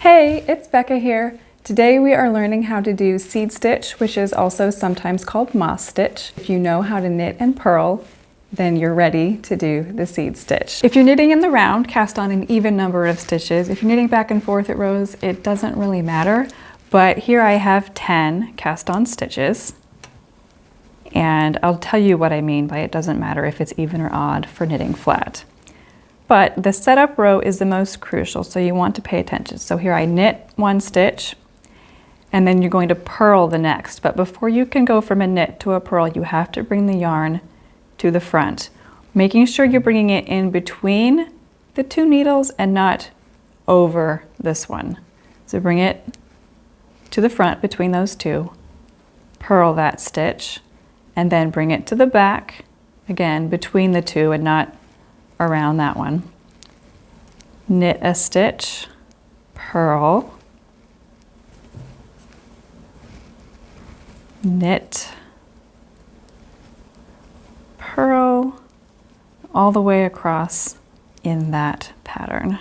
Hey, it's Becca here. Today we are learning how to do seed stitch, which is also sometimes called moss stitch. If you know how to knit and purl, then you're ready to do the seed stitch. If you're knitting in the round, cast on an even number of stitches. If you're knitting back and forth at rows, it doesn't really matter. But here I have 10 cast on stitches. And I'll tell you what I mean by it doesn't matter if it's even or odd for knitting flat. But the setup row is the most crucial, so you want to pay attention. So here I knit one stitch, and then you're going to purl the next. But before you can go from a knit to a purl, you have to bring the yarn to the front, making sure you're bringing it in between the two needles and not over this one. So bring it to the front between those two, purl that stitch, and then bring it to the back, again, between the two and not around that one. Knit a stitch, purl, knit, purl, all the way across in that pattern.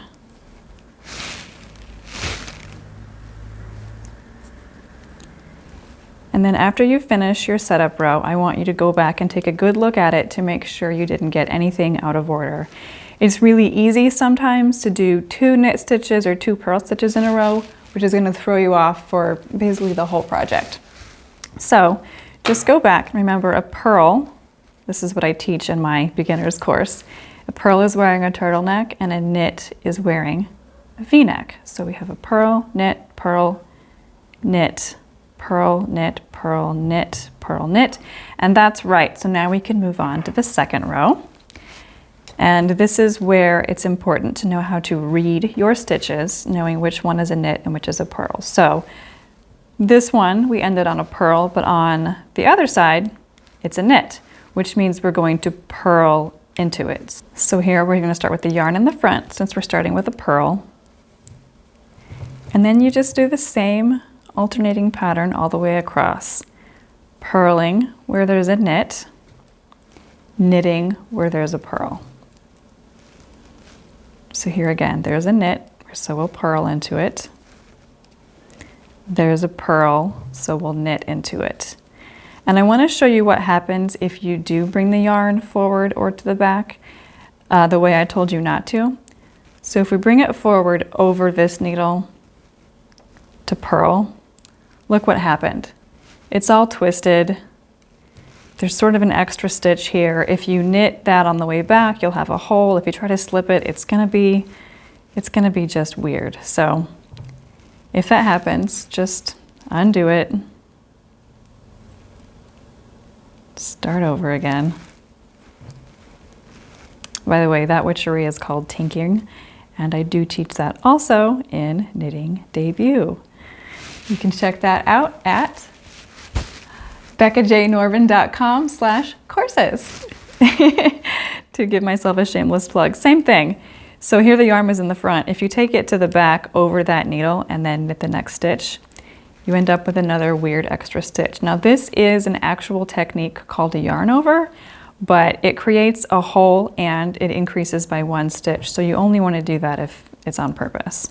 And then after you finish your setup row, I want you to go back and take a good look at it to make sure you didn't get anything out of order. It's really easy sometimes to do 2 knit stitches or 2 purl stitches in a row, which is going to throw you off for basically the whole project. So just go back and remember a purl, this is what I teach in my beginner's course. A purl is wearing a turtleneck and a knit is wearing a V-neck. So we have a purl, knit, purl, knit, purl, knit, purl, knit, and that's right. So now we can move on to the second row. And this is where it's important to know how to read your stitches, knowing which one is a knit and which is a purl. So this one, we ended on a purl, but on the other side, it's a knit, which means we're going to purl into it. So here we're going to start with the yarn in the front, since we're starting with a purl. And then you just do the same alternating pattern all the way across, purling where there's a knit, knitting where there's a purl. So here again, there's a knit, so we'll purl into it. There's a purl, so we'll knit into it. And I want to show you what happens if you do bring the yarn forward or to the back, the way I told you not to. So if we bring it forward over this needle to purl, look what happened. It's all twisted. There's sort of an extra stitch here. If you knit that on the way back, you'll have a hole. If you try to slip it, it's gonna be just weird. So if that happens, just undo it. Start over again. By the way, that witchery is called tinking, and I do teach that also in Knitting Debut. You can check that out at beccajnorman.com/courses to give myself a shameless plug. Same thing. So here the yarn was in the front. If you take it to the back over that needle and then knit the next stitch, you end up with another weird extra stitch. Now this is an actual technique called a yarn over, but it creates a hole and it increases by 1 stitch. So you only want to do that if it's on purpose.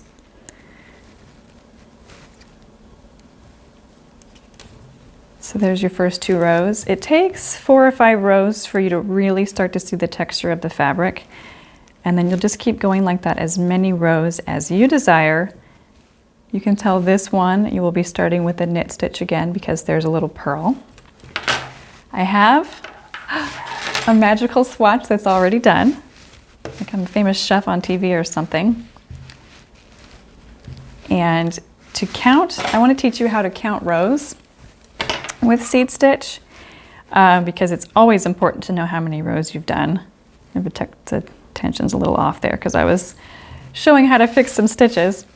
So there's your first 2 rows. It takes 4 or 5 rows for you to really start to see the texture of the fabric. And then you'll just keep going like that as many rows as you desire. You can tell this one, you will be starting with a knit stitch again because there's a little purl. I have a magical swatch that's already done. Like I'm a famous chef on TV or something. And to count, I want to teach you how to count rows with seed stitch because it's always important to know how many rows you've done. The tension's a little off there because I was showing how to fix some stitches.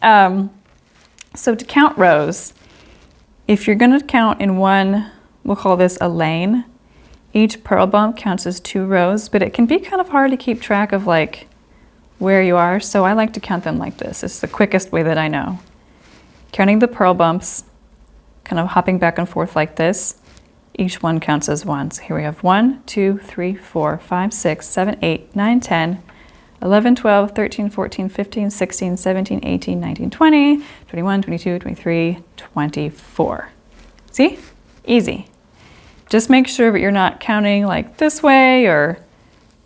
So to count rows, if you're going to count in one, we'll call this a lane. Each purl bump counts as 2 rows, but it can be kind of hard to keep track of like where you are. So I like to count them like this. It's the quickest way that I know. Counting the purl bumps, kind of hopping back and forth like this. Each one counts as 1. So here we have 1, 2, 3, 4, 5, 6, 7, 8, 9, 10, 11, 12, 13, 14, 15, 16, 17, 18, 19, 20, 21, 22, 23, 24. See? Easy. Just make sure that you're not counting like this way or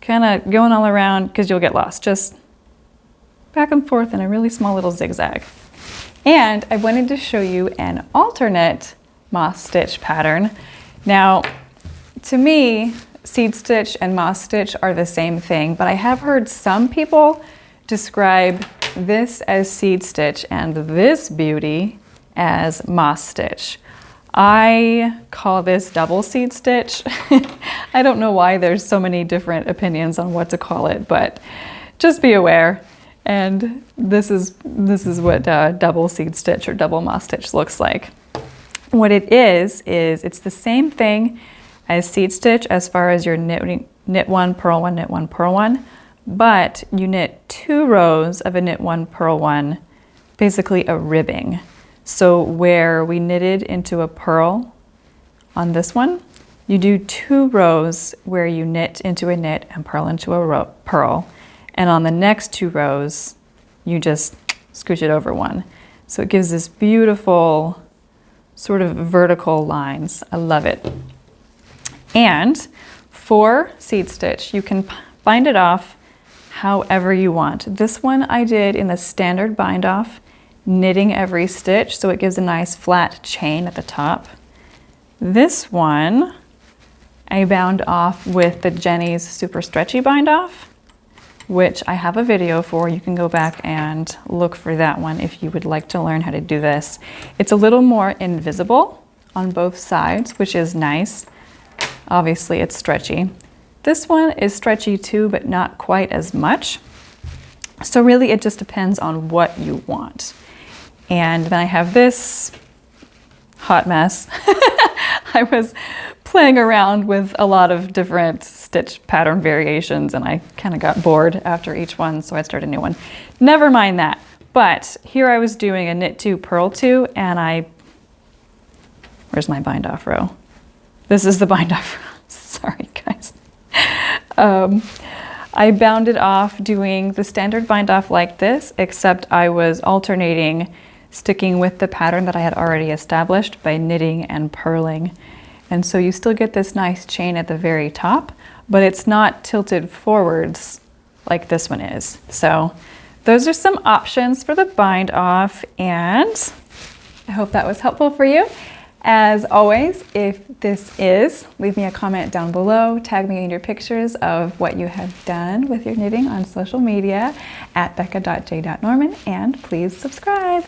kind of going all around because you'll get lost. Just back and forth in a really small little zigzag. And I wanted to show you an alternate moss stitch pattern. Now, to me, seed stitch and moss stitch are the same thing, but I have heard some people describe this as seed stitch and this beauty as moss stitch. I call this double seed stitch. I don't know why there's so many different opinions on what to call it, but just be aware. And this is what double seed stitch or double moss stitch looks like. What it is it's the same thing as seed stitch as far as your knit one, purl one, knit one, purl one, but you knit 2 rows of a knit one, purl one, basically a ribbing. So where we knitted into a purl on this one, you do 2 rows where you knit into a knit and purl into a purl. And on the next 2 rows, you just scooch it over one. So it gives this beautiful sort of vertical lines. I love it. And for seed stitch, you can bind it off however you want. This one I did in the standard bind off, knitting every stitch, so it gives a nice flat chain at the top. This one I bound off with the Jenny's Super Stretchy bind off, which I have a video for. You can go back and look for that one if you would like to learn how to do this. It's a little more invisible on both sides, which is nice. Obviously it's stretchy. This one is stretchy too, but not quite as much. So really it just depends on what you want. And then I have this hot mess. I was playing around with a lot of different stitch pattern variations and I kind of got bored after each one, so I started a new one. Never mind that. But here I was doing a knit 2, purl 2, and where's my bind off row? This is the bind off row. Sorry guys. I bound it off doing the standard bind off like this, except I was alternating sticking with the pattern that I had already established by knitting and purling. And so you still get this nice chain at the very top, but it's not tilted forwards like this one is. So those are some options for the bind off, and I hope that was helpful for you. As always, if this is, leave me a comment down below, tag me in your pictures of what you have done with your knitting on social media at becca.j.norman, and please subscribe.